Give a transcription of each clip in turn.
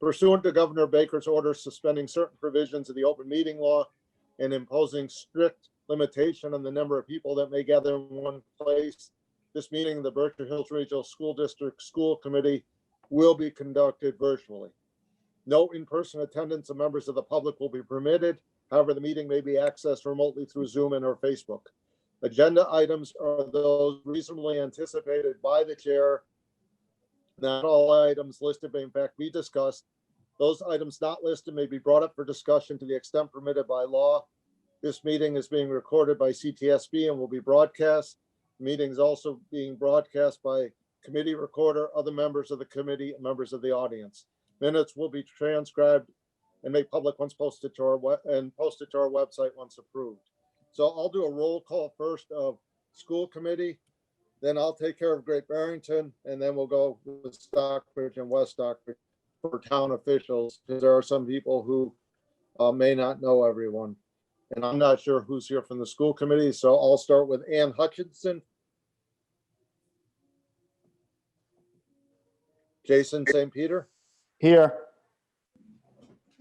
Pursuant to Governor Baker's order suspending certain provisions of the open meeting law and imposing strict limitation on the number of people that may gather in one place, this meeting of the Berkshire Hills Regional School District School Committee will be conducted virtually. No in-person attendance of members of the public will be permitted. However, the meeting may be accessed remotely through Zoom and or Facebook. Agenda items are those reasonably anticipated by the chair. Not all items listed may in fact be discussed. Those items not listed may be brought up for discussion to the extent permitted by law. This meeting is being recorded by CTSB and will be broadcast. The meeting is also being broadcast by committee recorder, other members of the committee, and members of the audience. Minutes will be transcribed and made public once posted to our website once approved. So I'll do a roll call first of school committee, then I'll take care of Great Barrington, and then we'll go with Stockbridge and West Stockbridge for town officials, because there are some people who may not know everyone. And I'm not sure who's here from the school committee, so I'll start with Ann Hutchinson. Jason St. Peter. Here.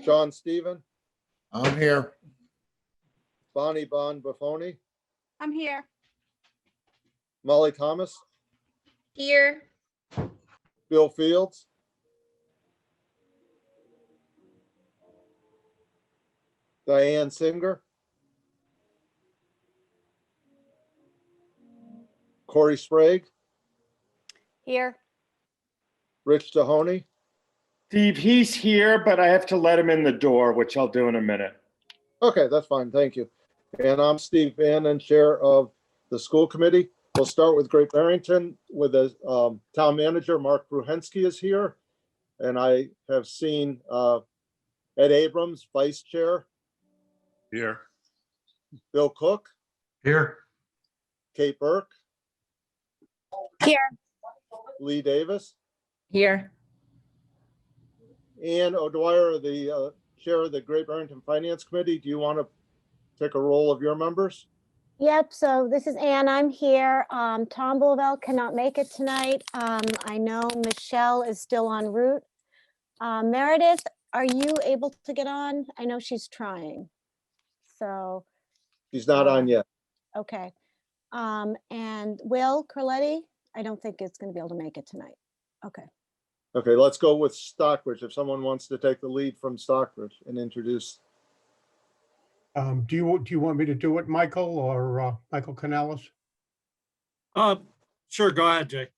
Sean Stephen. I'm here. Bonnie Bon Buffoni. I'm here. Molly Thomas. Here. Bill Fields. Diane Singer. Corey Sprague. Here. Rich Tahoney. Steve, he's here, but I have to let him in the door, which I'll do in a minute. Okay, that's fine. Thank you. And I'm Steve Bannon, chair of the school committee. We'll start with Great Barrington with the town manager, Mark Bruhensky is here. And I have seen Ed Abrams, vice chair. Here. Bill Cook. Here. Kate Burke. Here. Lee Davis. Here. Ann O'Dwyer, the chair of the Great Barrington Finance Committee. Do you want to take a roll of your members? Yep, so this is Ann, I'm here. Tom Bouvel cannot make it tonight. I know Michelle is still en route. Meredith, are you able to get on? I know she's trying. So. She's not on yet. Okay. And Will Carletti, I don't think it's going to be able to make it tonight. Okay. Okay, let's go with Stockbridge. If someone wants to take the lead from Stockbridge and introduce. Do you want me to do it, Michael, or Michael Canales? Sure, go ahead, Jay.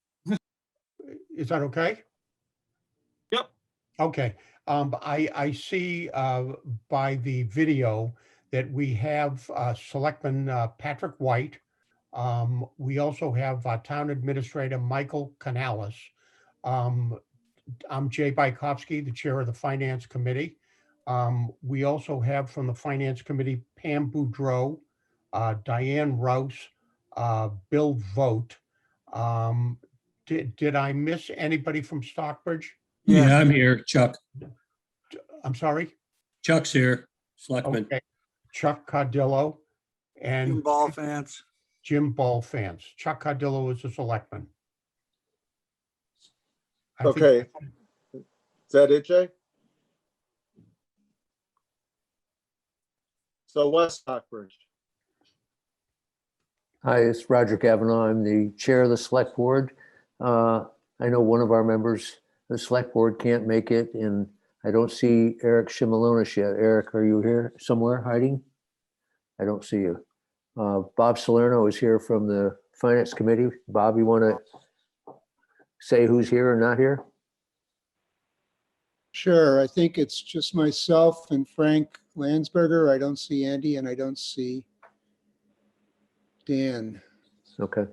Is that okay? Yep. Okay. I see by the video that we have Selectman Patrick White. We also have Town Administrator Michael Canales. I'm Jay Bykowski, the chair of the Finance Committee. We also have from the Finance Committee, Pam Boudreau, Diane Rouse, Bill Vogt. Did I miss anybody from Stockbridge? Yeah, I'm here, Chuck. I'm sorry? Chuck's here, Selectman. Okay. Chuck Cardillo and Jim Ballfans. Jim Ballfans. Chuck Cardillo is a selectman. I think- Okay. Is that it, Jay? So West Stockbridge. Hi, it's Roger Kavanaugh. I'm the chair of the select board. I know one of our members, the select board, can't make it, and I don't see Eric Shimalonis yet. Eric, are you here somewhere hiding? I don't see you. Bob Salerno is here from the Finance Committee. Bob, you want to say who's here or not here? Sure, I think it's just myself and Frank Landsberger. I don't see Andy and I don't see Dan. Okay.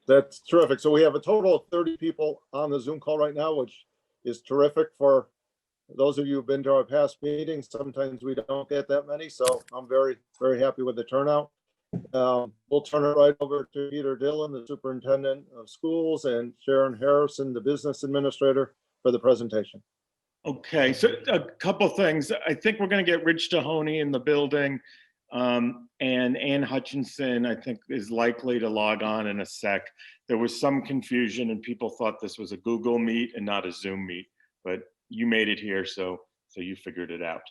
That's terrific. So we have a total of 30 people on the Zoom call right now, which is terrific for those of you who've been to our past meetings. Sometimes we don't get that many, so I'm very, very happy with the turnout. We'll turn it right over to Peter Dillon, the superintendent of schools, and Sharon Harrison, the business administrator, for the presentation. Okay, so a couple things. I think we're going to get Rich Tahoney in the building. And Ann Hutchinson, I think, is likely to log on in a sec. There was some confusion and people thought this was a Google Meet and not a Zoom Meet, but you made it here, so you figured it out.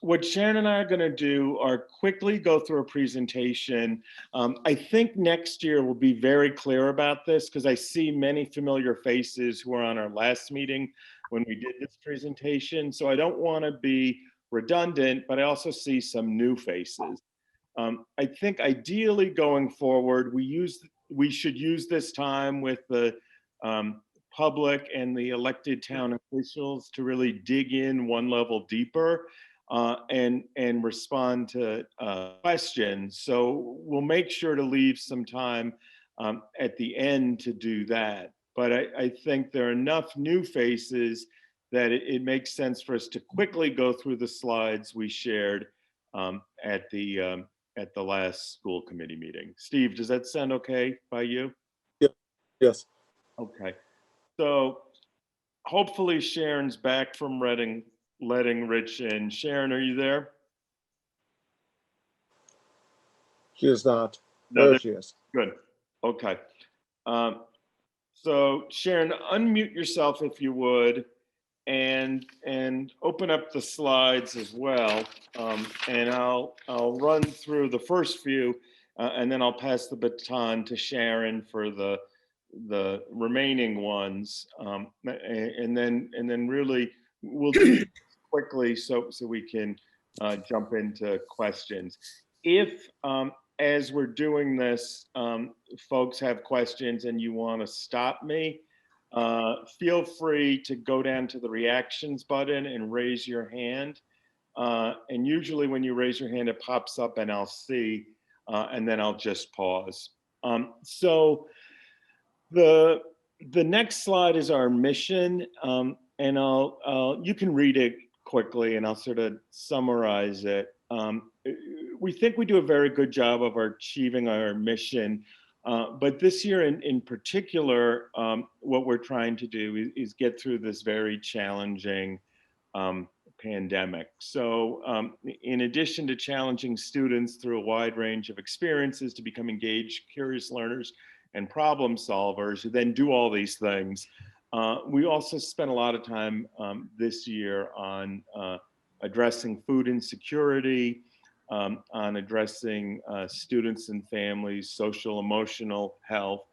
What Sharon and I are going to do are quickly go through a presentation. I think next year we'll be very clear about this because I see many familiar faces who were on our last meeting when we did this presentation. So I don't want to be redundant, but I also see some new faces. I think ideally going forward, we should use this time with the public and the elected town officials to really dig in one level deeper and respond to questions. So we'll make sure to leave some time at the end to do that. But I think there are enough new faces that it makes sense for us to quickly go through the slides we shared at the last school committee meeting. Steve, does that sound okay by you? Yes. Okay. So hopefully Sharon's back from letting Rich in. Sharon, are you there? She is not. No, There she is. good. Okay. So Sharon, unmute yourself if you would, and open up the slides as well. And I'll run through the first few, and then I'll pass the baton to Sharon for the remaining ones, and then really we'll do this quickly so we can jump into questions. If as we're doing this, folks have questions and you want to stop me, feel free to go down to the reactions button and raise your hand. And usually when you raise your hand, it pops up and I'll see, and then I'll just pause. So the next slide is our mission, and you can read it quickly and I'll sort of summarize it. We think we do a very good job of achieving our mission, but this year in particular, what we're trying to do is get through this very challenging pandemic. So in addition to challenging students through a wide range of experiences to become engaged, curious learners and problem solvers who then do all these things, we also spent a lot of time this year on addressing food insecurity, on addressing students and families' social emotional health,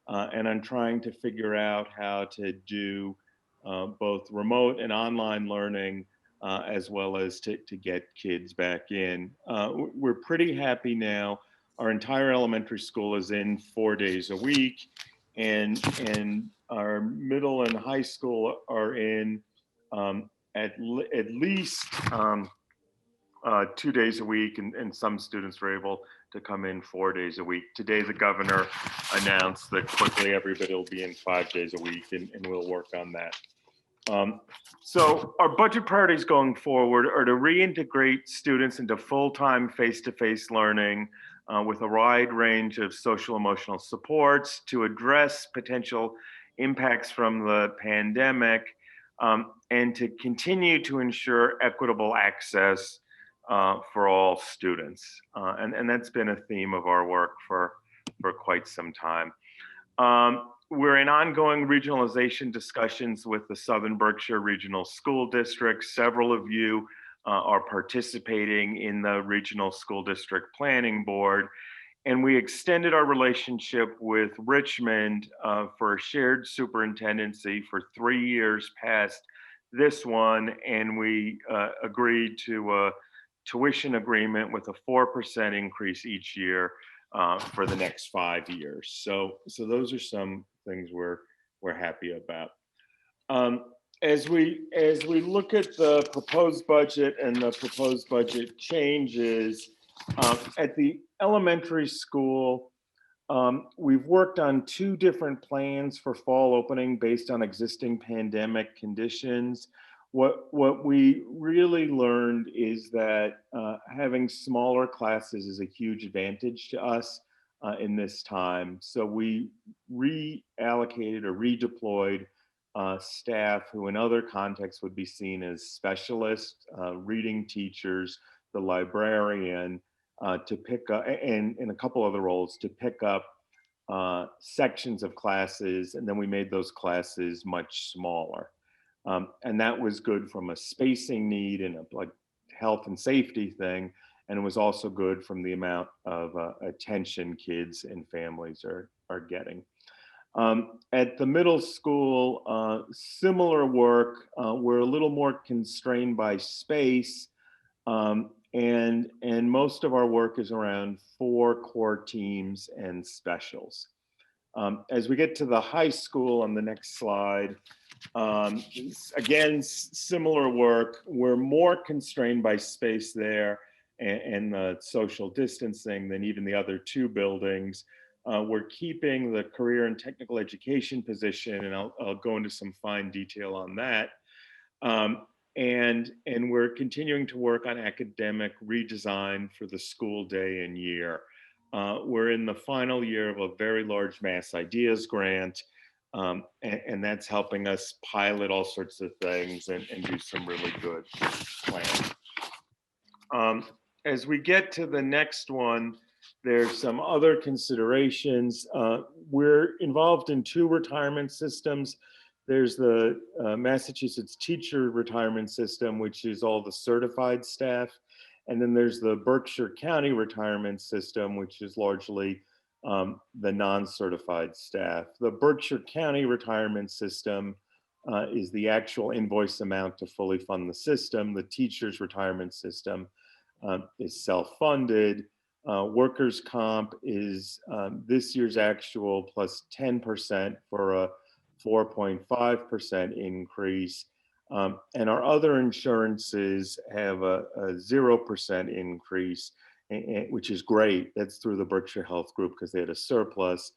and on trying to figure out how to do both remote and online learning, as well as to get kids back in. We're pretty happy now. Our entire elementary school is in 4 days a week, and our middle and high school are in at least 2 days a week, and some students were able to come in 4 days a week. Today, the governor announced that quickly everybody will be in 5 days a week, and we'll work on that. So our budget priorities going forward are to reintegrate students into full-time face-to-face learning with a wide range of social emotional supports to address potential impacts from the pandemic, and to continue to ensure equitable access for all students. And that's been a theme of our work for quite some time. We're in ongoing regionalization discussions with the Southern Berkshire Regional School District. Several of you are participating in the Regional School District Planning Board. And we extended our relationship with Richmond for a shared superintendency for 3 years past this one. And we agreed to a tuition agreement with a 4% increase each year for the next 5 years. So those are some things we're happy about. As we look at the proposed budget and the proposed budget changes, at the elementary school, we've worked on 2 different plans for fall opening based on existing pandemic conditions. What we really learned is that having smaller classes is a huge advantage to us in this time. So we reallocated or redeployed staff who in other contexts would be seen as specialists, reading teachers, the librarian to pick up, and in a couple other roles, to pick up sections of classes, and then we made those classes much smaller. And that was good from a spacing need and a like health and safety thing. And it was also good from the amount of attention kids and families are getting. At the middle school, similar work. We're a little more constrained by space, and most of our work is around 4 core teams and specials. As we get to the high school on the next slide, again, similar work. We're more constrained by space there and the social distancing than even the other 2 buildings. We're keeping the career and technical education position, and I'll go into some fine detail on that. And we're continuing to work on academic redesign for the school day and year. We're in the final year of a very large Mass Ideas grant, and that's helping us pilot all sorts of things and do some really good planning. As we get to the next one, there's some other considerations. We're involved in 2 retirement systems. There's the Massachusetts Teacher Retirement System, which is all the certified staff. And then there's the Berkshire County Retirement System, which is largely the non-certified staff. The Berkshire County Retirement System is the actual invoice amount to fully fund the system. The Teachers Retirement System is self-funded. Workers' comp is this year's actual plus 10% for a 4.5% increase. And our other insurances have a 0% increase, which is great. That's through the Berkshire Health Group because they had a surplus.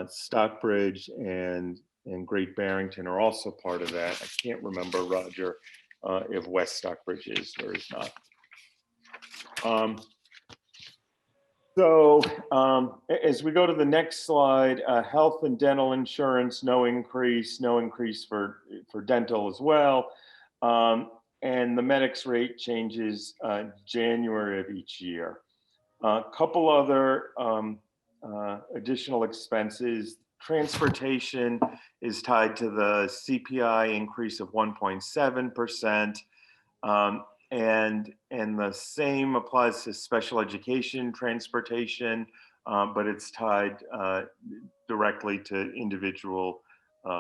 Stockbridge and Great Barrington are also part of that. I can't remember, Roger, if West Stockbridge is or is not. So as we go to the next slide, health and dental insurance, no increase for dental as well. And the medics rate changes January of each year. A couple other additional expenses. Transportation is tied to the CPI increase of 1.7%. And the same applies to special education transportation, but it's tied directly to individual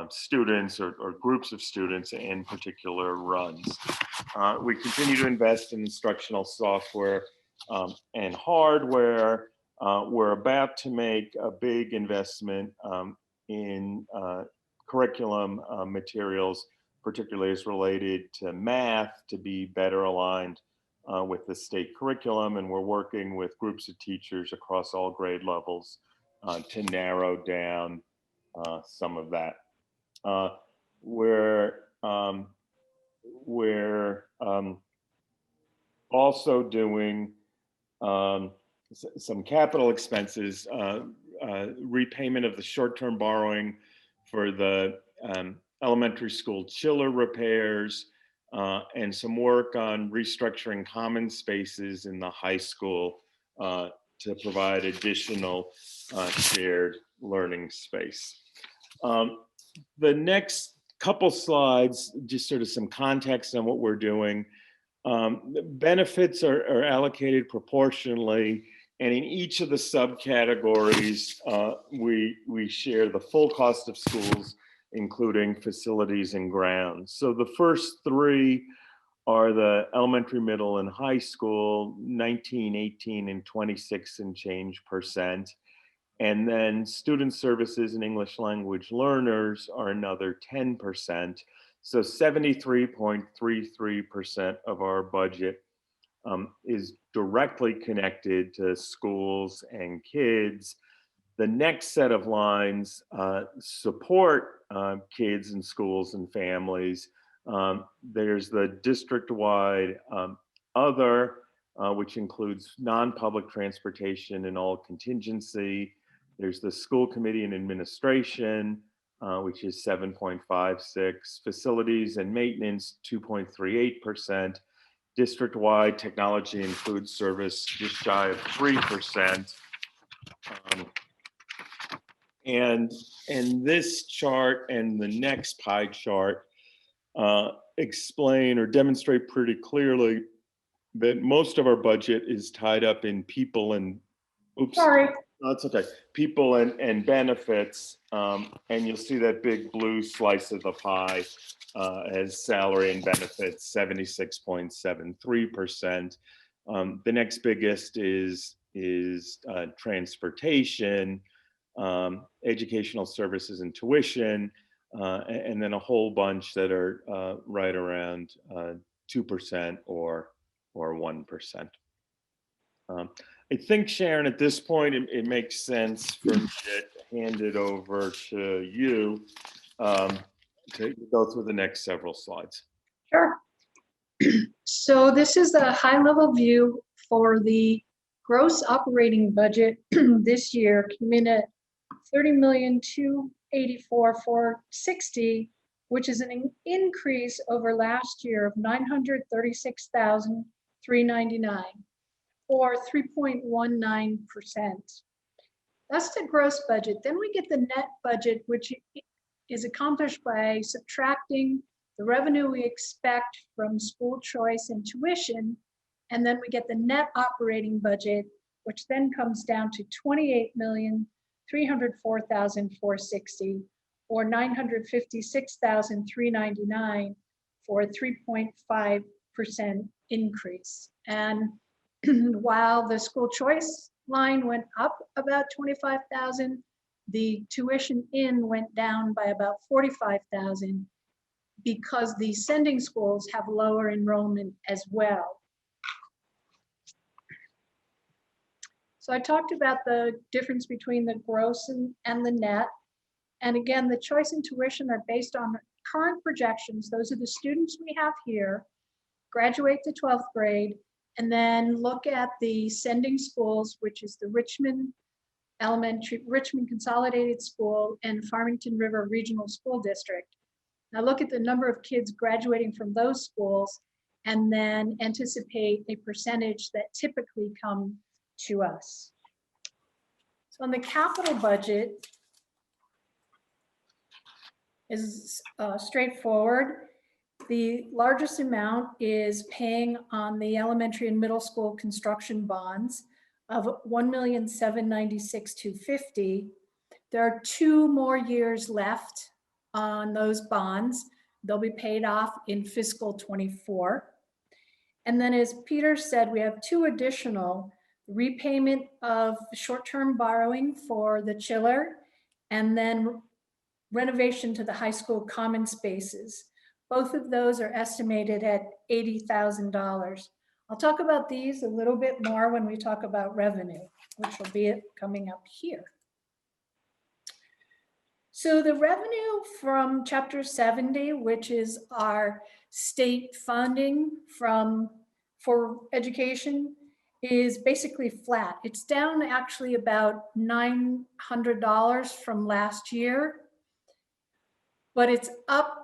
students or groups of students in particular runs. We continue to invest in instructional software and hardware. We're about to make a big investment in curriculum materials, particularly as related to math, to be better aligned with the state curriculum. And we're working with groups of teachers across all grade levels to narrow down some of that. We're also doing some capital expenses, repayment of the short-term borrowing for the elementary school chiller repairs, and some work on restructuring common spaces in the high school to provide additional shared learning space. The next couple slides, just sort of some context on what we're doing. Benefits are allocated proportionally, and in each of the subcategories, we share the full cost of schools, including facilities and grounds. So the first 3 are the elementary, middle, and high school, 19, 18, and 26 and change %. And then student services and English language learners are another 10%. So 73.33% of our budget is directly connected to schools and kids. The next set of lines support kids and schools and families. There's the district-wide other, which includes non-public transportation and all contingency. There's the school committee and administration, which is 7.56, facilities and maintenance, 2.38%, district-wide technology and food service just shy of 3%. And this chart and the next pie chart explain or demonstrate pretty clearly that most of our budget is tied up in people and, oops. Sorry. No, it's okay. People and benefits. And you'll see that big blue slice of the pie as salary and benefits, 76.73%. The next biggest is transportation, educational services and tuition, and then a whole bunch that are right around 2% or 1%. I think, Sharon, at this point, it makes sense for me to hand it over to you to go through the next several slides. Sure. So this is a high-level view for the gross operating budget this year, came in at $30,284,460, which is an increase over last year of $936,399, or 3.19%. That's the gross budget. Then we get the net budget, which is accomplished by subtracting the revenue we expect from school choice and tuition, and then we get the net operating budget, which then comes down to $28,304,460, or $956,399, for a 3.5% increase. And while the school choice line went up about 25,000, the tuition in went down by about 45,000, because the sending schools have lower enrollment as well. So I talked about the difference between the gross and the net. And again, the choice and tuition are based on current projections. Those are the students we have here, graduate to 12th grade, and then look at the sending schools, which is the Richmond Consolidated School and Farmington River Regional School District. Now look at the number of kids graduating from those schools and then anticipate a percentage that typically come to us. So on the capital budget is straightforward. The largest amount is paying on the elementary and middle school construction bonds of $1,796,250. There are 2 more years left on those bonds. They'll be paid off in fiscal 24. And then, as Peter said, we have 2 additional: repayment of short-term borrowing for the chiller, and then renovation to the high school common spaces. Both of those are estimated at $80,000. I'll talk about these a little bit more when we talk about revenue, which will be coming up here. So the revenue from Chapter 70, which is our state funding for education, is basically flat. It's down actually about $900 from last year, but it's up.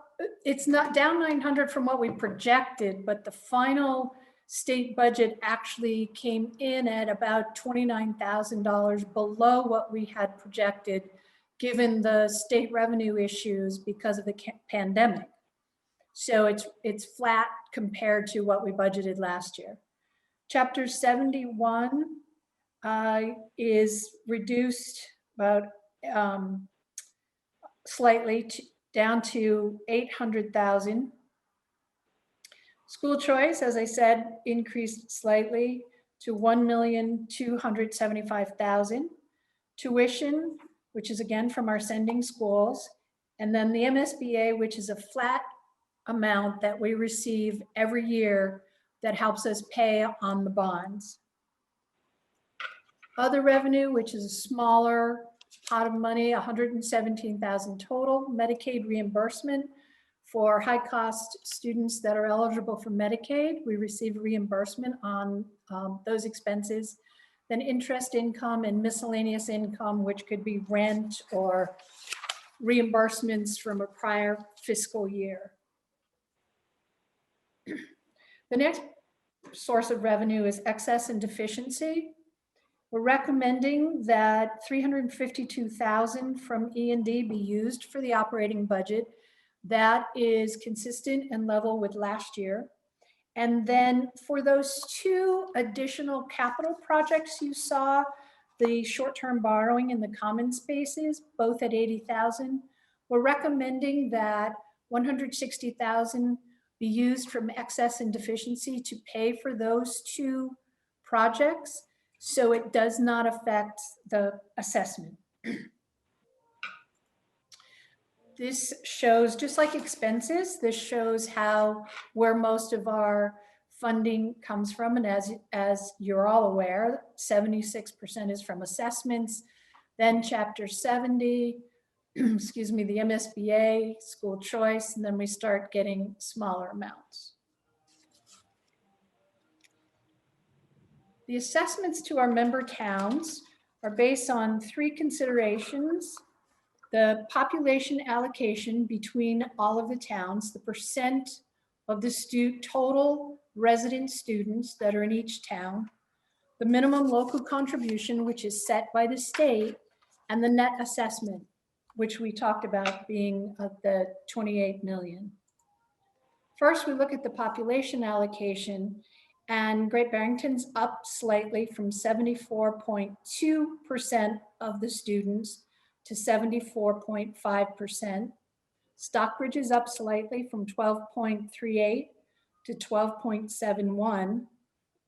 It's not down $900 from what we projected, but the final state budget actually came in at about $29,000 below what we had projected, given the state revenue issues because of the pandemic. So it's flat compared to what we budgeted last year. Chapter 71 is reduced about slightly down to $800,000. School choice, as I said, increased slightly to $1,275,000. Tuition, which is again from our sending schools, and then the MSBA, which is a flat amount that we receive every year that helps us pay on the bonds. Other revenue, which is a smaller pot of money, $117,000 total. Medicaid reimbursement for high-cost students that are eligible for Medicaid. We receive reimbursement on those expenses. Then interest income and miscellaneous income, which could be rent or reimbursements from a prior fiscal year. The next source of revenue is excess and deficiency. We're recommending that 352,000 from E&D be used for the operating budget. That is consistent and level with last year. And then for those two additional capital projects you saw, the short-term borrowing and the common spaces, both at 80,000, we're recommending that 160,000 be used from excess and deficiency to pay for those two projects, so it does not affect the assessment. This shows, just like expenses, this shows where most of our funding comes from. And as you're all aware, 76% is from assessments, then Chapter 70, excuse me, the MSBA, school choice, and then we start getting smaller amounts. The assessments to our member towns are based on three considerations: the population allocation between all of the towns, the percent of the total resident students that are in each town, the minimum local contribution, which is set by the state, and the net assessment, which we talked about being the 28 million. First, we look at the population allocation, and Great Barrington's up slightly from 74.2% of the students to 74.5%. Stockbridge is up slightly from 12.38 to 12.71.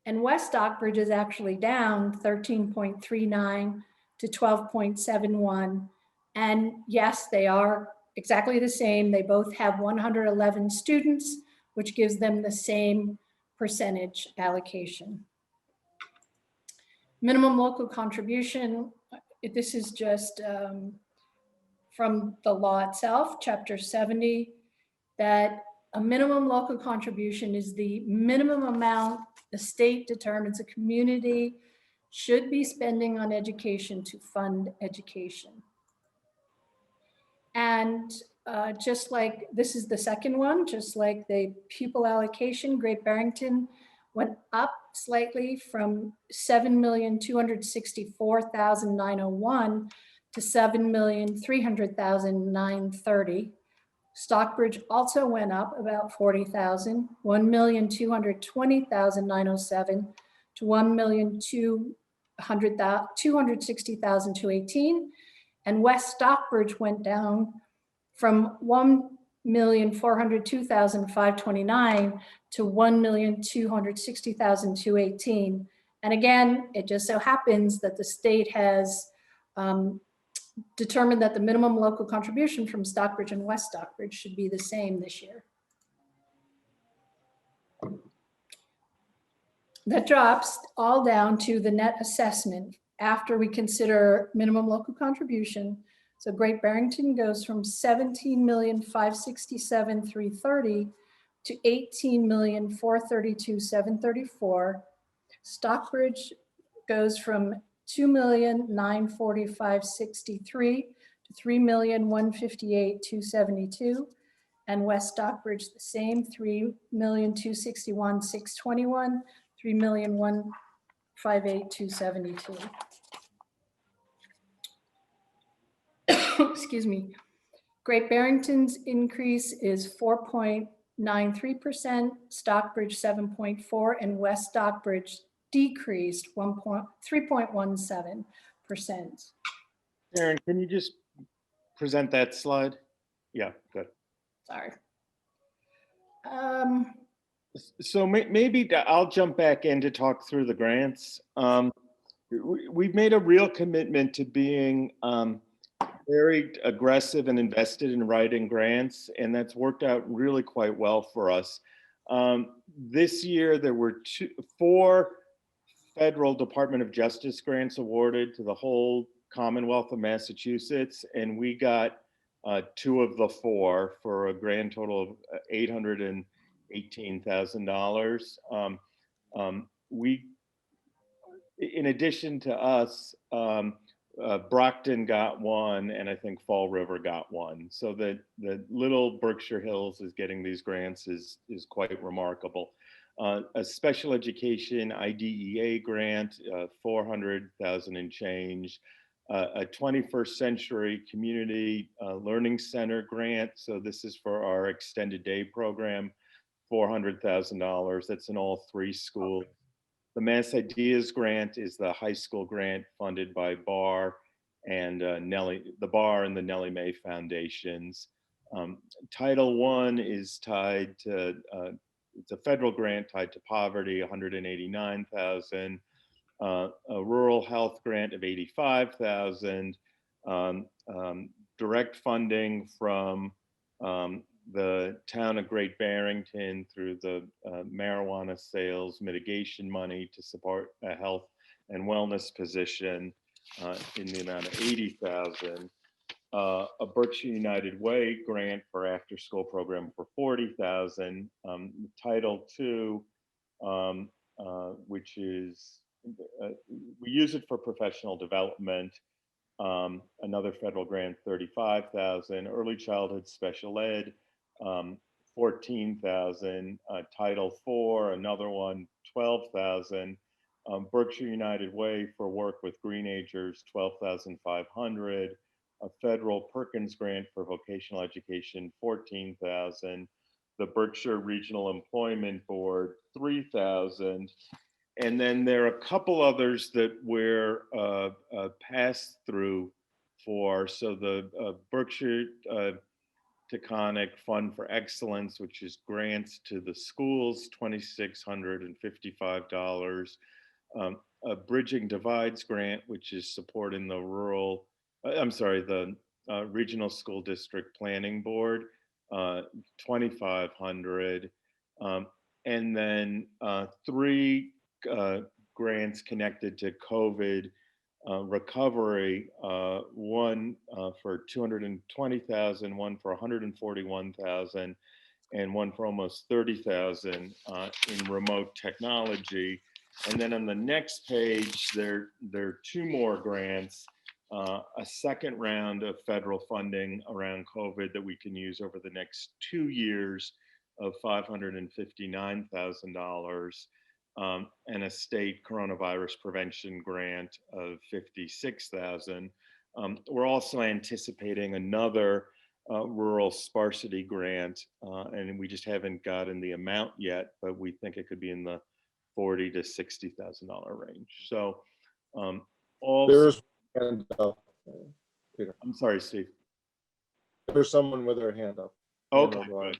And West Stockbridge is actually down 13.39 to 12.71. And yes, they are exactly the same. They both have 111 students, which gives them the same percentage allocation. Minimum local contribution, this is just from the law itself, Chapter 70, that a minimum local contribution is the minimum amount the state determines a community should be spending on education to fund education. And just like, this is the second one, just like the pupil allocation, Great Barrington went up slightly from 7,264,901 to 7,300,930. Stockbridge also went up about 40,000, 1,220,907 to 1,260,218. And West Stockbridge went down from 1,402,529 to 1,260,218. And again, it just so happens that the state has determined that the minimum local contribution from Stockbridge and West Stockbridge should be the same this year. That drops all down to the net assessment after we consider minimum local contribution. So Great Barrington goes from 17,567,330 to 18,432,734. Stockbridge goes from 2,945,063 to 3,158,272. And West Stockbridge the same, 3,261,621, 3,158,272. Excuse me. Great Barrington's increase is 4.93%, Stockbridge 7.4%, and West Stockbridge decreased 3.17%. Aaron, can you just present that slide? Yeah, good. Sorry. So maybe I'll jump back in to talk through the grants. We've made a real commitment to being very aggressive and invested in writing grants, and that's worked out really quite well for us. This year, there were 4 federal Department of Justice grants awarded to the whole Commonwealth of Massachusetts, and we got 2 of the 4 for a grand total of $818,000. We, in addition to us, Brockton got 1, and I think Fall River got 1. So the little Berkshire Hills is getting these grants is quite remarkable. A special education IDEA grant, 400,000 and change. A 21st Century Community Learning Center grant. So this is for our extended day program, $400,000. That's in all 3 schools. The Mass Ideas grant is the high school grant funded by BAR and the BAR and the Nellie Mae Foundations. Title I is tied to, it's a federal grant tied to poverty, 189,000. A rural health grant of 85,000. Direct funding from the town of Great Barrington through the marijuana sales mitigation money to support a health and wellness position in the amount of 80,000. A Berkshire United Way grant for after-school program for 40,000. Title II, which is we use it for professional development. Another federal grant, 35,000. Early childhood special ed, 14,000. Title IV, another one, 12,000. Berkshire United Way for work with greenagers, 12,500. A federal Perkins grant for vocational education, 14,000. The Berkshire Regional Employment Board, 3,000. And then there are a couple others that we're passed through for. So the Berkshire Taconic Fund for Excellence, which is grants to the schools, $2,655. A Bridging Divides grant, which is supporting the the Regional School District Planning Board, 2,500. And then 3 grants connected to COVID recovery, one for 220,000, one for 141,000, and one for almost 30,000 in remote technology. And then on the next page, there are 2 more grants, a second round of federal funding around COVID that we can use over the next 2 years of $559,000. And a state coronavirus prevention grant of 56,000. We're also anticipating another rural sparsity grant, and we just haven't gotten the amount yet, but we think it could be in the $40,000 to $60,000 range. So There's a hand up, Peter. I'm sorry, Steve. There's someone with their hand up. Okay. Good.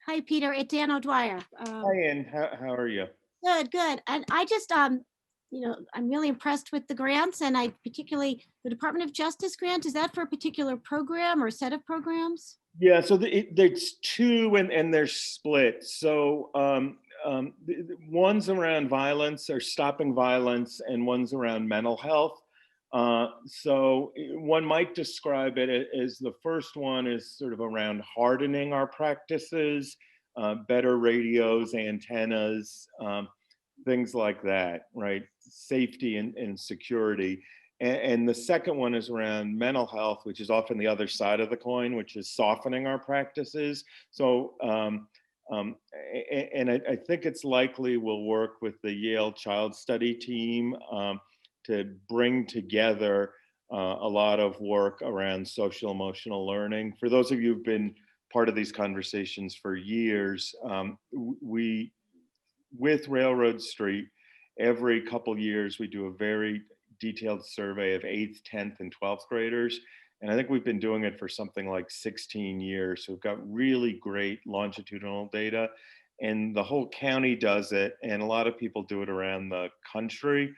Hi, Peter. It's Ann O'Dwyer. Hi, Ann. How are you? Good, good. And I just, you know, I'm really impressed with the grants, and I particularly, the Department of Justice grant, is that for a particular program or set of programs? Yeah, so there's 2 and they're split. So one's around violence or stopping violence, and one's around mental health. So one might describe it as the first one is sort of around hardening our practices, better radios, antennas, things like that, right? Safety and security. And the second one is around mental health, which is often the other side of the coin, which is softening our practices. So, and I think it's likely we'll work with the Yale Child Study team to bring together a lot of work around social emotional learning. For those of you who've been part of these conversations for years, we, with Railroad Street, every couple years we do a very detailed survey of 8th, 10th, and 12th graders. And I think we've been doing it for something like 16 years. So we've got really great longitudinal data, and the whole county does it, and a lot of people do it around the country.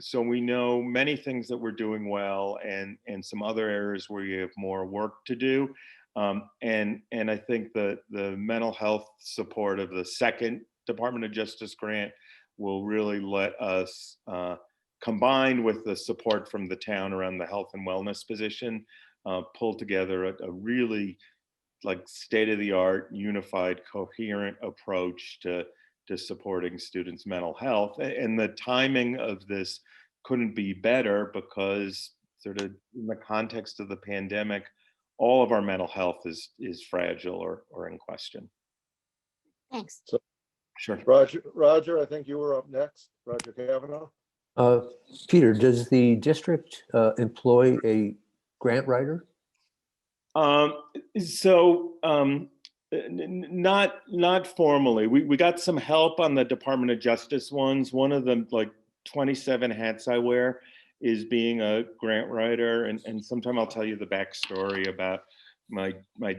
So we know many things that we're doing well, and some other areas where you have more work to do. And I think the mental health support of the second Department of Justice grant will really let us, combined with the support from the town around the health and wellness position, pull together a really like state-of-the-art, unified, coherent approach to supporting students' mental health. And the timing of this couldn't be better, because sort of in the context of the pandemic, all of our mental health is fragile or in question. Thanks. Sure. Roger, I think you were up next. Roger Kavanaugh. Peter, does the district employ a grant writer? Not formally. We got some help on the Department of Justice ones. One of them, like 27 hats I wear, is being a grant writer. And sometime I'll tell you the backstory about my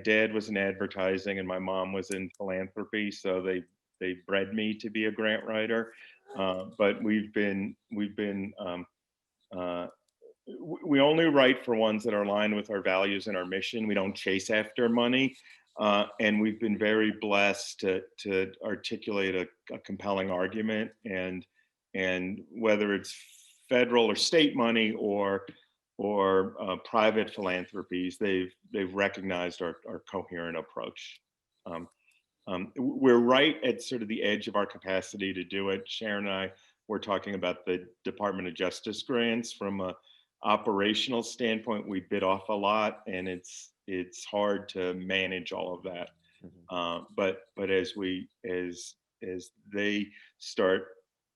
dad was in advertising and my mom was in philanthropy. So they bred me to be a grant writer. But we only write for ones that are aligned with our values and our mission. We don't chase after money. And we've been very blessed to articulate a compelling argument, and whether it's federal or state money or private philanthropies, they've recognized our coherent approach. We're right at sort of the edge of our capacity to do it. Sharon and I were talking about the Department of Justice grants. From a operational standpoint, we bit off a lot, and it's hard to manage all of that. But as they start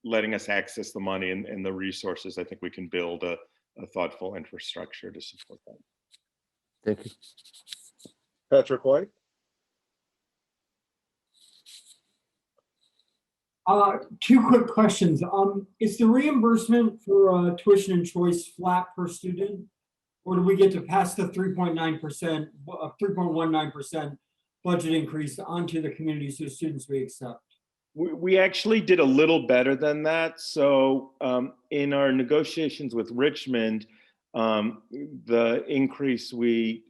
letting us access the money and the resources, I think we can build a thoughtful infrastructure to support that. Thank you. Patrick White. Two quick questions. Is the reimbursement for tuition and choice flat per student, or do we get to pass the 3.19% budget increase onto the communities whose students we accept? We actually did a little better than that. So in our negotiations with Richmond, the increase we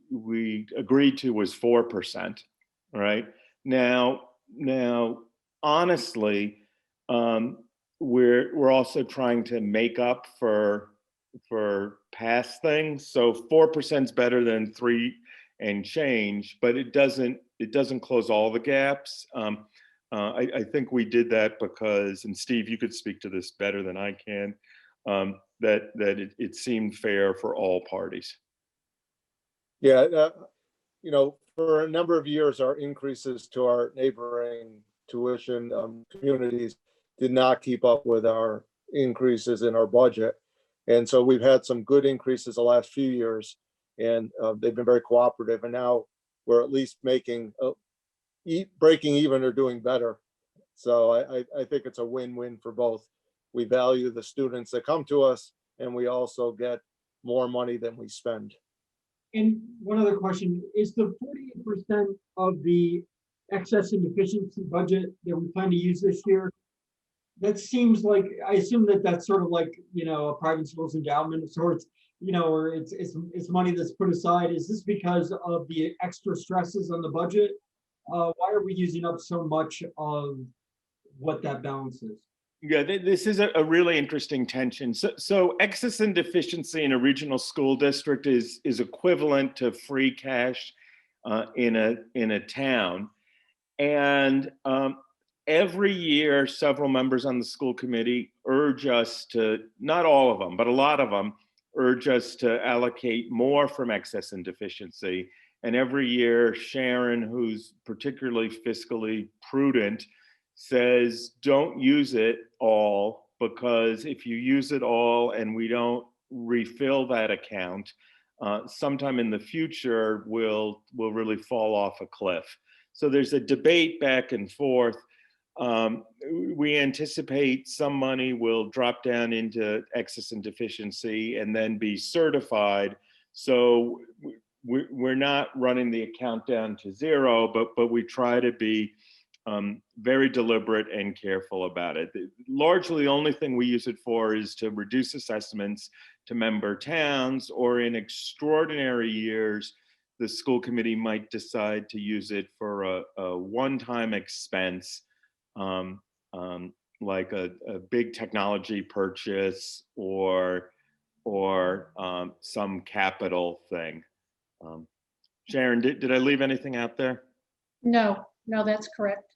agreed to was 4%. Right now, honestly, we're also trying to make up for past things. So 4% is better than 3 and change, but it doesn't close all the gaps. I think we did that because, and Steve, you could speak to this better than I can, that it seemed fair for all parties. Yeah, for a number of years, our increases to our neighboring tuition communities did not keep up with our increases in our budget. And so we've had some good increases the last few years, and they've been very cooperative. And now we're at least breaking even or doing better. So I think it's a win-win for both. We value the students that come to us, and we also get more money than we spend. And one other question, is the 48% of the excess and deficiency budget that we plan to use this year, that seems like, I assume that that's sort of like, a private schools endowment of sorts, or it's money that's put aside. Is this because of the extra stresses on the budget? Why are we using up so much of what that balance is? Yeah, this is a really interesting tension. So excess and deficiency in a regional school district is equivalent to free cash in a town. And every year, several members on the school committee urge us to, not all of them, but a lot of them, urge us to allocate more from excess and deficiency. And every year, Sharon, who's particularly fiscally prudent, says, don't use it all, because if you use it all and we don't refill that account, sometime in the future, we'll really fall off a cliff. So there's a debate back and forth. We anticipate some money will drop down into excess and deficiency and then be certified. So we're not running the account down to zero, but we try to be very deliberate and careful about it. Largely, the only thing we use it for is to reduce assessments to member towns, or in extraordinary years, the school committee might decide to use it for a one-time expense, like a big technology purchase or some capital thing. Sharon, did I leave anything out there? No, that's correct.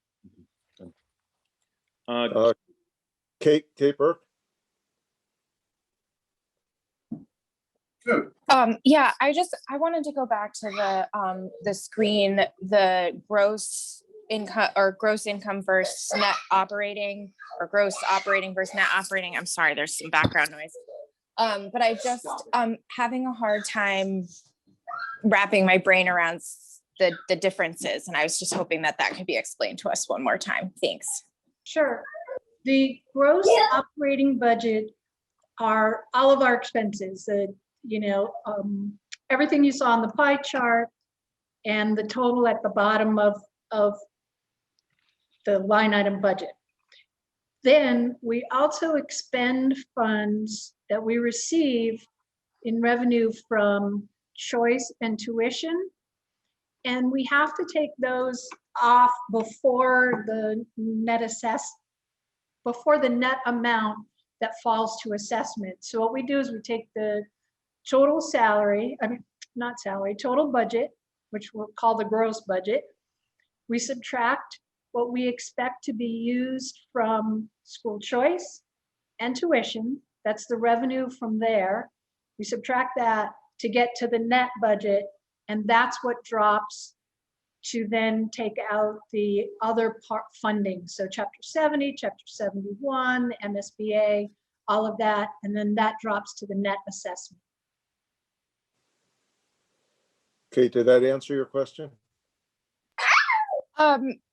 Kate Burke. Yeah, I wanted to go back to the screen, the gross income or gross income versus net operating, or gross operating versus net operating. I'm sorry, there's some background noise. But I just having a hard time wrapping my brain around the differences, and I was just hoping that that could be explained to us one more time. Thanks. Sure. The gross operating budget are all of our expenses, everything you saw on the pie chart and the total at the bottom of the line item budget. Then we also expend funds that we receive in revenue from choice and tuition. And we have to take those off before the net amount that falls to assessment. So what we do is we take the total total budget, which we'll call the gross budget. We subtract what we expect to be used from school choice and tuition. That's the revenue from there. We subtract that to get to the net budget, and that's what drops to then take out the other part funding. So Chapter 70, Chapter 71, MSBA, all of that, and then that drops to the net assessment. Kate, did that answer your question?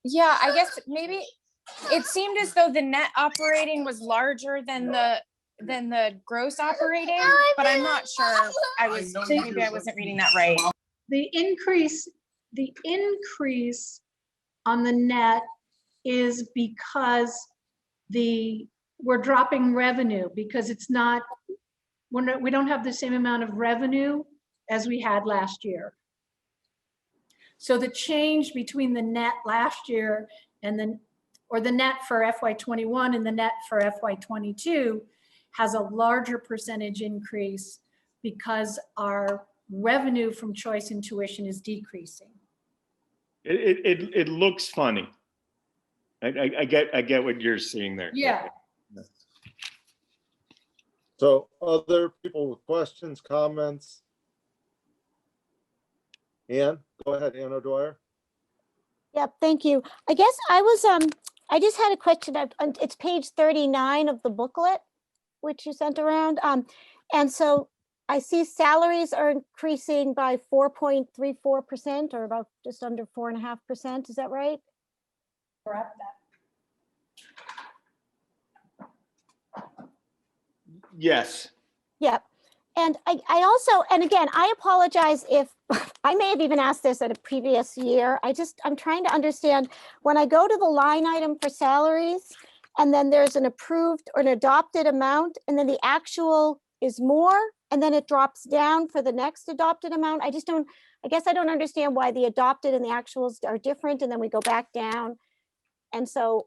Yeah, I guess maybe it seemed as though the net operating was larger than the gross operating, but I'm not sure. Maybe I wasn't reading that right. The increase on the net is because we're dropping revenue, because we don't have the same amount of revenue as we had last year. So the change between the net last year and the net for FY21 and the net for FY22 has a larger percentage increase because our revenue from choice and tuition is decreasing. It looks funny. I get what you're seeing there. Yeah. So other people with questions, comments? Ann, go ahead, Ann O'Dwyer. Yep, thank you. I guess I just had a question. It's page 39 of the booklet, which you sent around. And so I see salaries are increasing by 4.34%, or about just under 4.5%. Is that right? Correct. Yes. Yep. And I also, and again, I apologize if I may have even asked this at a previous year. I'm trying to understand when I go to the line item for salaries, and then there's an approved or an adopted amount, and then the actual is more, and then it drops down for the next adopted amount. I guess I don't understand why the adopted and the actuals are different, and then we go back down. And so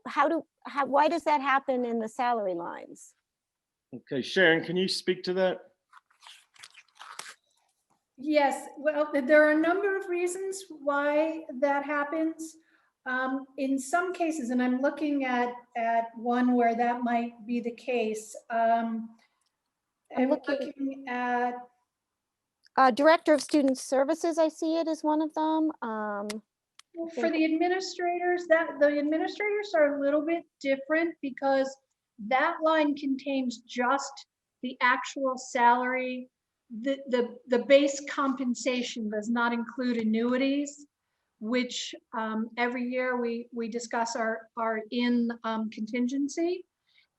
why does that happen in the salary lines? Okay, Sharon, can you speak to that? Yes, well, there are a number of reasons why that happens. In some cases, and I'm looking at one where that might be the case. I'm looking at Director of Student Services, I see it as one of them. For the administrators, the administrators are a little bit different because that line contains just the actual salary. The base compensation does not include annuities, which every year we discuss are in contingency,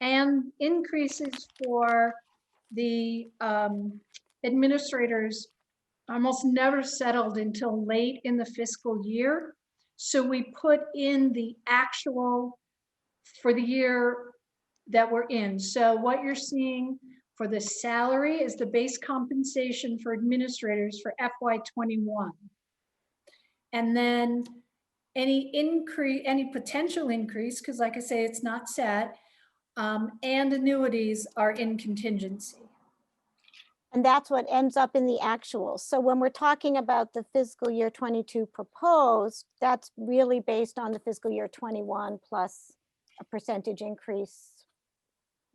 and increases for the administrators almost never settled until late in the fiscal year. So we put in the actual for the year that we're in. So what you're seeing for the salary is the base compensation for administrators for FY21. And then any potential increase, because like I say, it's not set, and annuities are in contingency. And that's what ends up in the actuals. So when we're talking about the fiscal year 22 proposed, that's really based on the fiscal year 21 plus a percentage increase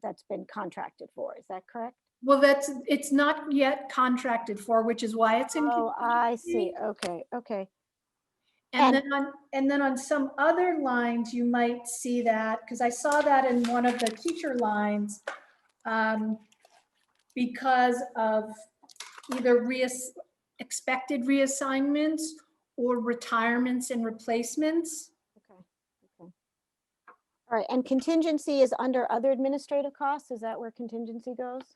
that's been contracted for. Is that correct? Well, it's not yet contracted for, which is why it's in. Oh, I see. Okay. And then on some other lines, you might see that, because I saw that in one of the teacher lines, because of either expected reassignments or retirements and replacements. Okay. All right, and contingency is under other administrative costs? Is that where contingency goes?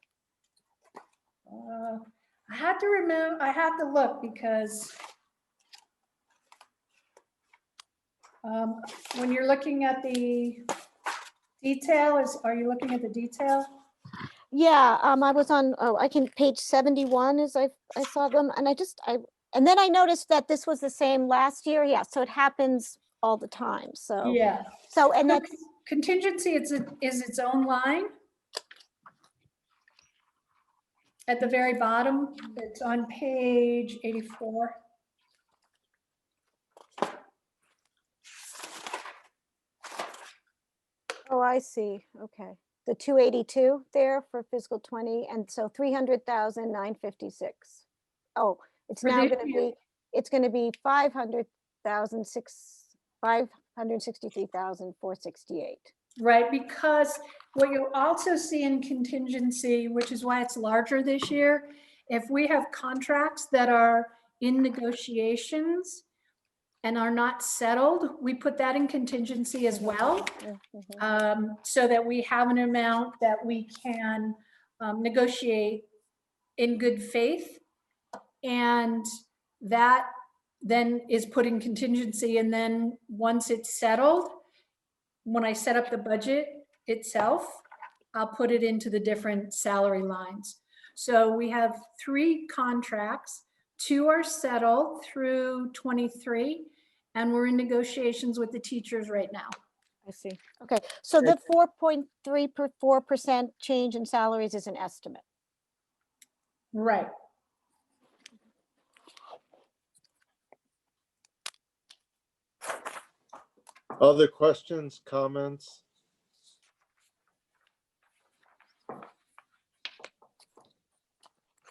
I had to remember, I had to look because when you're looking at the detail, are you looking at the detail? Yeah, I was on, page 71 is I saw them, and and then I noticed that this was the same last year. Yeah, so it happens all the time, so. Yeah. So, and that's, Contingency is its own line. At the very bottom, it's on page 84. oh, I see, okay. The 282 there for fiscal 20, and so 300,956. Oh, it's For now this gonna year. be, it's gonna be 563,468. Right, because what you'll also see in contingency, which is why it's larger this year, if we have contracts that are in negotiations and are not settled, we put that in contingency as well, so that we have an amount that we can negotiate in good faith. And that then is put in contingency, and then once it's settled, when I set up the budget itself, I'll put it into the different salary lines. So we have 3 contracts, 2 are settled through 23, and we're in negotiations with the teachers right now. I see, okay, so the 4.34% change in salaries is an estimate. Right. Other questions, comments?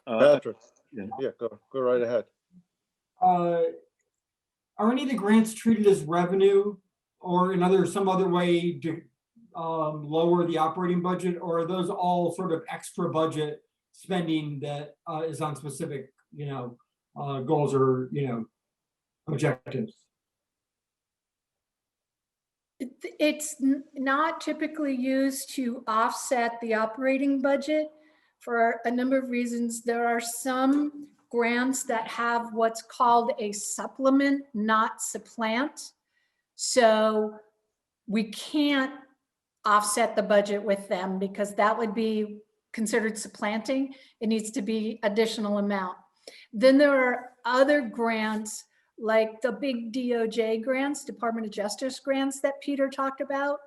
Patrick? Yeah, go right ahead. Are any of the grants treated as revenue or some other way to lower the operating budget, or are those all sort of extra budget spending that is on specific, goals or, objectives? It's not typically used to offset the operating budget for a number of reasons. There are some grants that have what's called a supplement, not supplant. So we can't offset the budget with them because that would be considered supplanting. It needs to be additional amount. Then there are other grants like the big DOJ grants, Department of Justice grants that Peter talked about,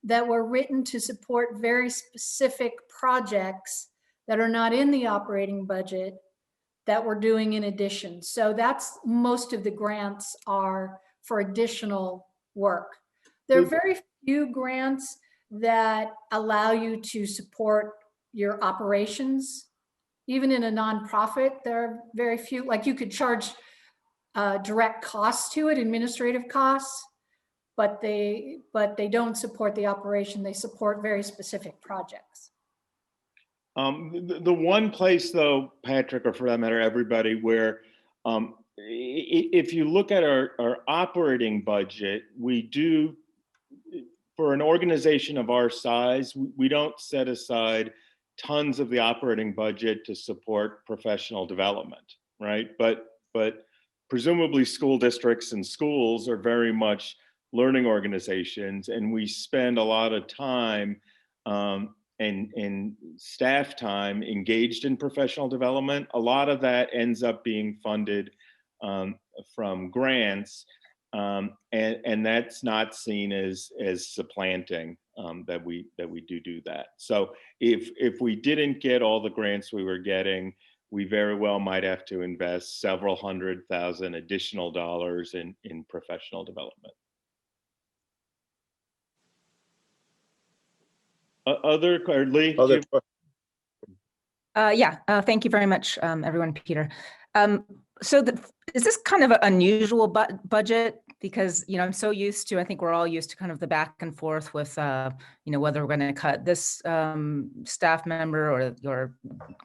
that were written to support very specific projects that are not in the operating budget that we're doing in addition. So that's most of the grants are for additional work. There are very few grants that allow you to support your operations. Even in a nonprofit, there are very few, like you could charge direct costs to it, administrative costs, but they don't support the operation. They support very specific projects. The one place though, Patrick, or for that matter, everybody, where if you look at our operating budget, we do, for an organization of our size, we don't set aside tons of the operating budget to support professional development, right? But presumably school districts and schools are very much learning organizations, and we spend a lot of time and staff time engaged in professional development. A lot of that ends up being funded from grants, and that's not seen as supplanting that we do that. So if we didn't get all the grants we were getting, we very well might have to invest several $100,000 additional dollars in professional development. Lee? Thank you very much, everyone, Peter. So is this kind of an unusual budget because, I'm so used to, I think we're all used to kind of the back and forth with, whether we're going to cut this staff member or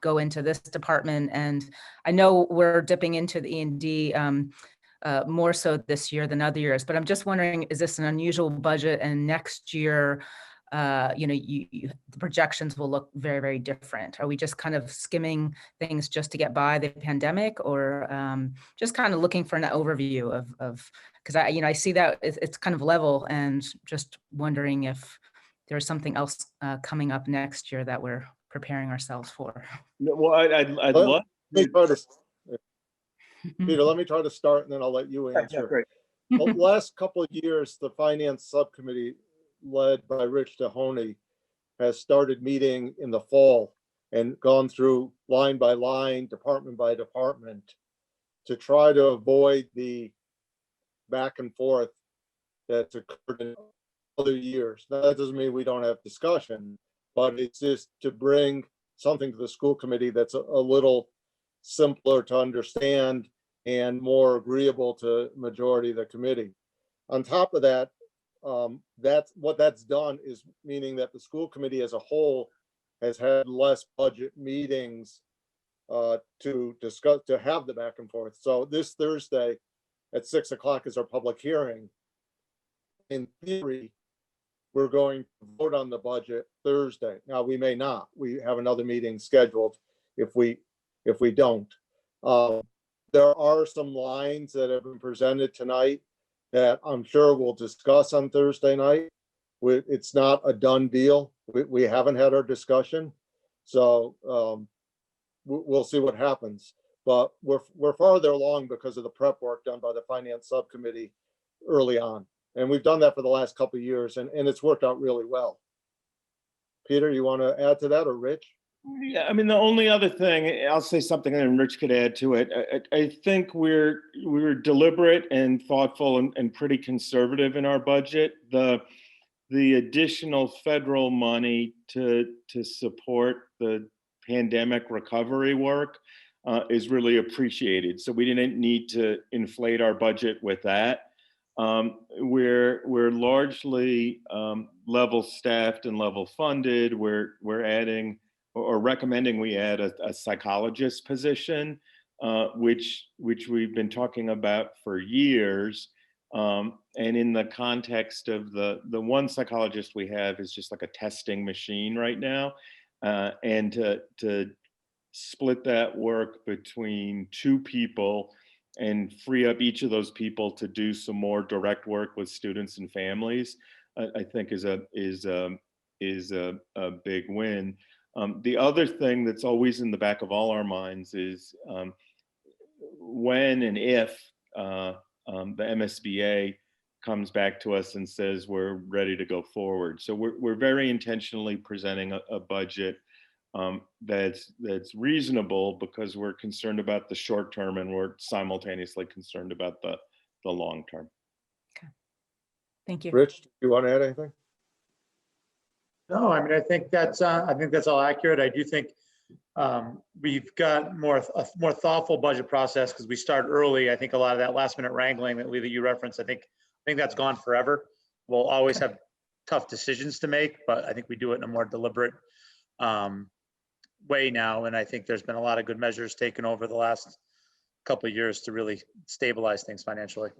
go into this department. And I know we're dipping into the E&D more so this year than other years, but I'm just wondering, is this an unusual budget? And next year, the projections will look very, very different. Are we just kind of skimming things just to get by the pandemic, or just kind of looking for an overview of because I see that it's kind of level, and just wondering if there's something else coming up next year that we're preparing ourselves for. Well, I'd love. Let me try to, Peter, let me try to start, and then I'll let you answer. Great. The last couple of years, the finance subcommittee, led by Rich Mahoney, has started meeting in the fall and gone through line by line, department by department, to try to avoid the back and forth that's occurred in other years. Now, that doesn't mean we don't have discussion, but it's just to bring something to the school committee that's a little simpler to understand and more agreeable to majority of the committee. On top of that, that's done is meaning that the school committee as a whole has had less budget meetings to discuss, to have the back and forth. So this Thursday at 6 o'clock is our public hearing. In theory, we're going to vote on the budget Thursday. Now, we may not. We have another meeting scheduled if we don't. There are some lines that have been presented tonight that I'm sure we'll discuss on Thursday night. It's not a done deal. We haven't had our discussion. So we'll see what happens. But we're farther along because of the prep work done by the finance subcommittee early on. And we've done that for the last couple of years, and it's worked out really well. Peter, you want to add to that, or Rich? Yeah, I mean, the only other thing, I'll say something and Rich could add to it. I think we're deliberate and thoughtful and pretty conservative in our budget. The additional federal money to support the pandemic recovery work is really appreciated. So we didn't need to inflate our budget with that. We're largely level staffed and level funded. We're adding or recommending we add a psychologist position, which we've been talking about for years. And in the context of the one psychologist we have is just like a testing machine right now. And to split that work between two people and free up each of those people to do some more direct work with students and families, I think is a big win. The other thing that's always in the back of all our minds is when and if the MSBA comes back to us and says we're ready to go forward. So we're very intentionally presenting a budget that's reasonable because we're concerned about the short term and we're simultaneously concerned about the long term. Okay. Thank you. Rich, do you want to add anything? No, I mean, I think that's all accurate. I do think we've got a more thoughtful budget process because we start early. I think a lot of that last minute wrangling that you referenced, I think that's gone forever. We'll always have tough decisions to make, but I think we do it in a more deliberate way now. And I think there's been a lot of good measures taken over the last couple of years to really stabilize things financially.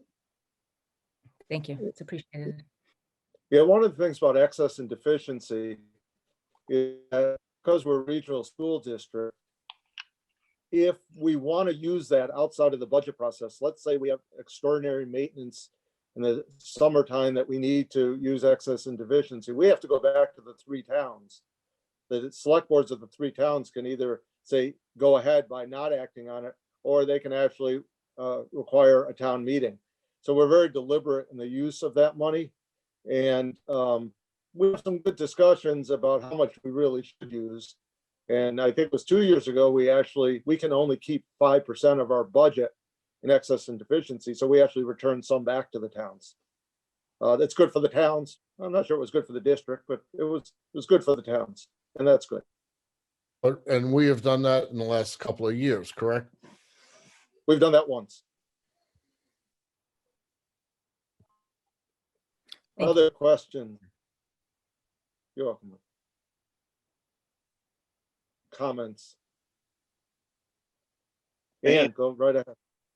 Thank you. It's appreciated. Yeah, one of the things about excess and deficiency is that because we're a regional school district, if we want to use that outside of the budget process, let's say we have extraordinary maintenance in the summertime that we need to use excess and deficiency, we have to go back to the three towns. The select boards of the three towns can either say, go ahead by not acting on it, or they can actually require a town meeting. So we're very deliberate in the use of that money. And we have some good discussions about how much we really should use. And I think it was 2 years ago, we can only keep 5% of our budget in excess and deficiency. So we actually returned some back to the towns. That's good for the towns. I'm not sure it was good for the district, but it was good for the towns, and that's good. And we have done that in the last couple of years, correct? We've done that once. Thank Other questions? You're welcome. Comments? And go right ahead.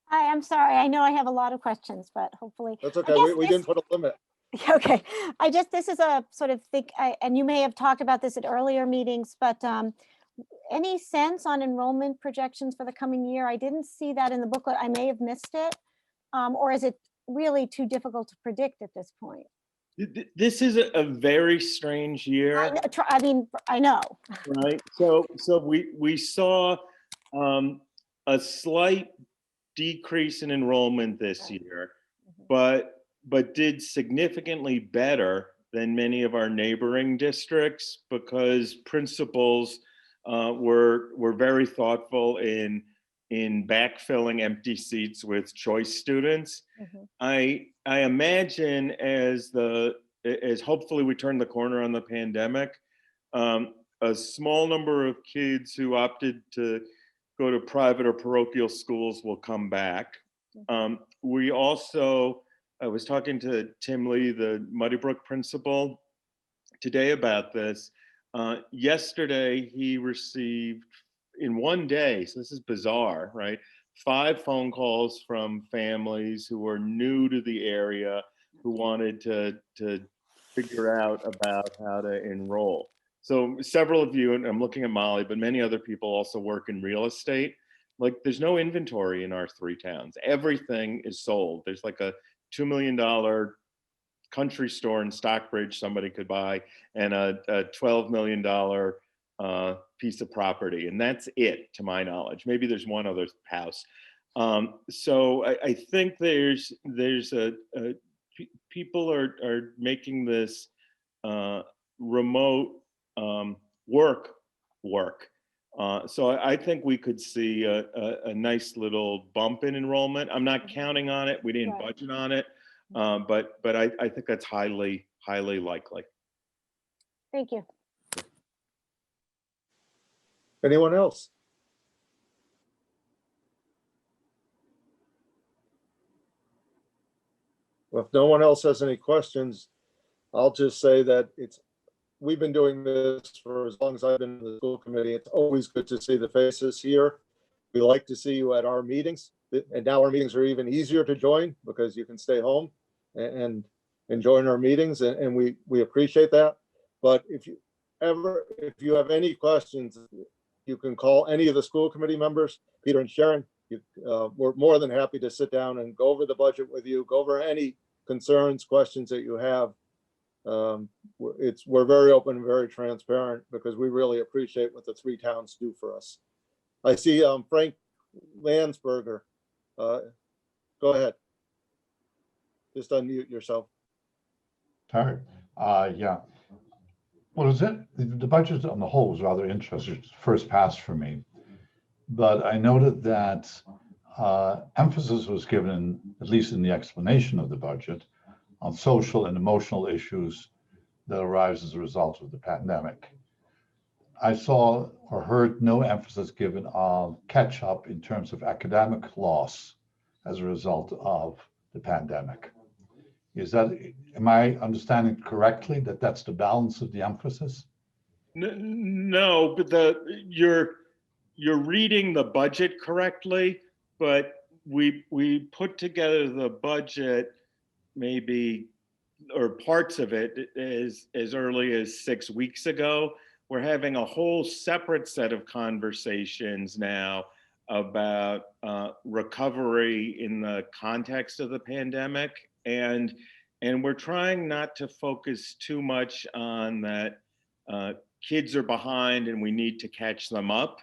Hi, I'm sorry. I know I have a lot of questions, but hopefully. That's I okay. guess We this- didn't put a limit. Okay, this is a sort of and you may have talked about this at earlier meetings, but any sense on enrollment projections for the coming year? I didn't see that in the booklet. I may have missed it. Or is it really too difficult to predict at this point? This is a very strange year. I mean, I know. Right. So we saw a slight decrease in enrollment this year, but did significantly better than many of our neighboring districts because principals were very thoughtful in backfilling empty seats with choice students. I imagine as hopefully we turn the corner on the pandemic, a small number of kids who opted to go to private or parochial schools will come back. We also, I was talking to Tim Lee, the Muddy Brook principal, today about this. Yesterday, he received in one day, so this is bizarre, right? 5 phone calls from families who were new to the area who wanted to figure out about how to enroll. So several of you, and I'm looking at Molly, but many other people also work in real estate. Like there's no inventory in our 3 towns. Everything is sold. There's like a $2 million country store in Stockbridge somebody could buy and a $12 million piece of property. And that's it, to my knowledge. Maybe there's one other house. So I think there's people are making this remote work. So I think we could see a nice little bump in enrollment. I'm not counting on it. We didn't budget on it. But I think that's highly likely. Thank you. Anyone else? Well, if no one else has any questions, I'll just say that we've been doing this for as long as I've been in the school committee. It's always good to see the faces here. We like to see you at our meetings, and now our meetings are even easier to join because you can stay home and join our meetings, and we appreciate that. But if you have any questions, you can call any of the school committee members, Peter and Sharon. We're more than happy to sit down and go over the budget with you, go over any concerns, questions that you have. We're very open and very transparent because we really appreciate what the 3 towns do for us. I see Frank Landsberger. Go ahead. Just unmute yourself. Sorry. Yeah. Well, the budget on the whole was rather interesting. First pass for me, but I noted that emphasis was given, at least in the explanation of the budget, on social and emotional issues that arise as a result of the pandemic. I saw or heard no emphasis given on catch up in terms of academic loss as a result of the pandemic. Am I understanding correctly that that's the balance of the emphasis? No, but you're reading the budget correctly, but we put together the budget maybe, or parts of it as early as 6 weeks ago. We're having a whole separate set of conversations now about recovery in the context of the pandemic. And we're trying not to focus too much on that kids are behind and we need to catch them up.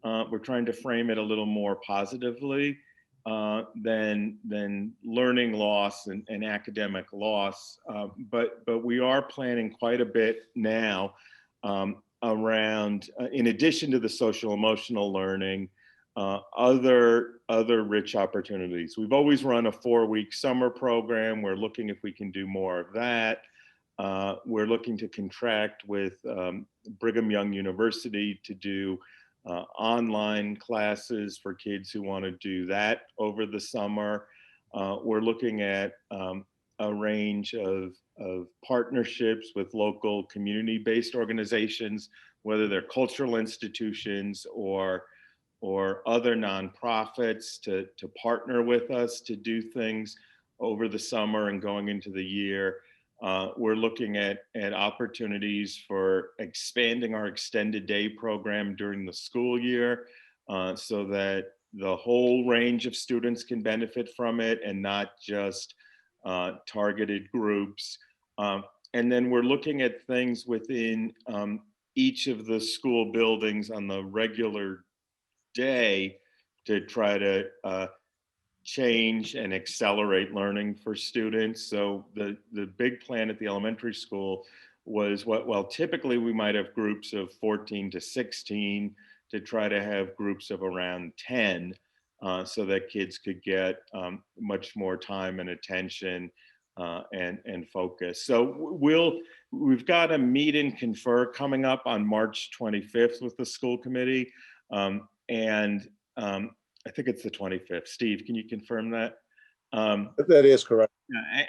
We're trying to frame it a little more positively than learning loss and academic loss. But we are planning quite a bit now around, in addition to the social emotional learning, other rich opportunities. We've always run a 4-week summer program. We're looking if we can do more of that. We're looking to contract with Brigham Young University to do online classes for kids who want to do that over the summer. We're looking at a range of partnerships with local community-based organizations, whether they're cultural institutions or other nonprofits to partner with us to do things over the summer and going into the year. We're looking at opportunities for expanding our extended day program during the school year so that the whole range of students can benefit from it and not just targeted groups. And then we're looking at things within each of the school buildings on the regular day to try to change and accelerate learning for students. So the big plan at the elementary school was while typically we might have groups of 14 to 16 to try to have groups of around 10 so that kids could get much more time and attention and focus. So we've got a meet and confer coming up on March 25th with the school committee. I think it's the 25th. Steve, can you confirm that? That is correct.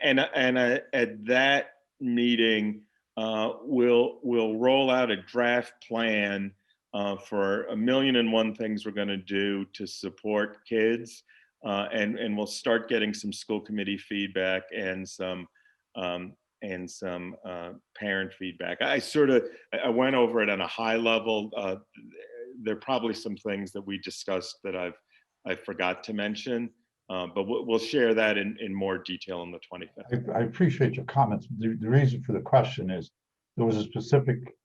And at that meeting, we'll roll out a draft plan for 1,000,001 things we're going to do to support kids, and we'll start getting some school committee feedback and some parent feedback. I went over it on a high level. There are probably some things that we discussed that I forgot to mention, but we'll share that in more detail on the 25th. I appreciate your comments. The reason for the question is there was a specific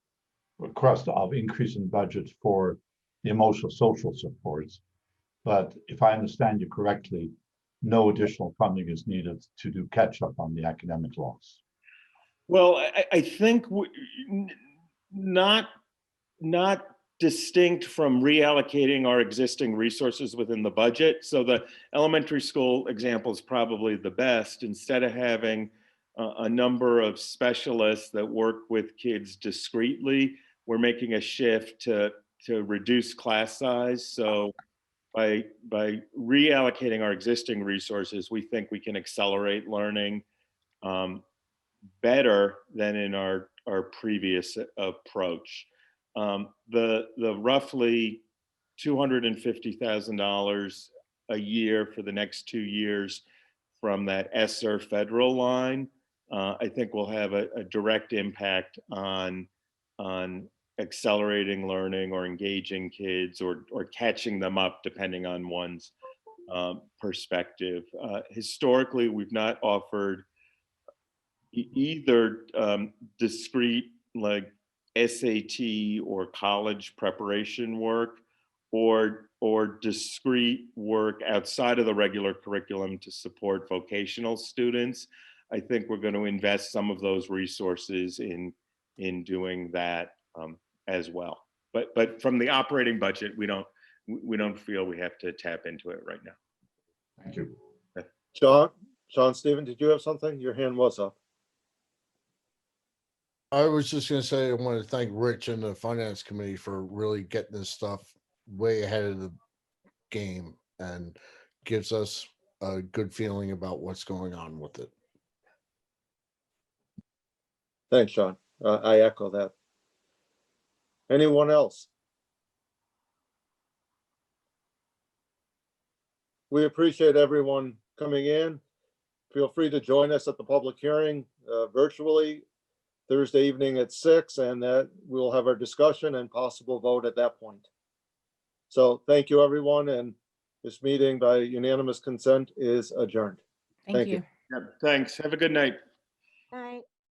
request of increase in budgets for the emotional social supports. But if I understand you correctly, no additional funding is needed to do catch up on the academic loss. Well, I think not distinct from reallocating our existing resources within the budget. So the elementary school example is probably the best. Instead of having a number of specialists that work with kids discreetly, we're making a shift to reduce class size. So by reallocating our existing resources, we think we can accelerate learning better than in our previous approach. The roughly $250,000 a year for the next 2 years from that ESSER federal line, I think will have a direct impact on accelerating learning or engaging kids or catching them up depending on one's perspective. Historically, we've not offered either discrete like SAT or college preparation work or discrete work outside of the regular curriculum to support vocational students. I think we're going to invest some of those resources in doing that as well. But from the operating budget, we don't feel we have to tap into it right now. Thank you. Sean Stephen, did you have something? Your hand was up. I was just gonna say, I want to thank Rich and the finance committee for really getting this stuff way ahead of the game and gives us a good feeling about what's going on with it. Thanks, Sean. I echo that. Anyone else? We appreciate everyone coming in. Feel free to join us at the public hearing virtually Thursday evening at 6, and that we'll have our discussion and possible vote at that point. So thank you, everyone, and this meeting by unanimous consent is adjourned. Thank you. Yeah, thanks. Have a good night. All right.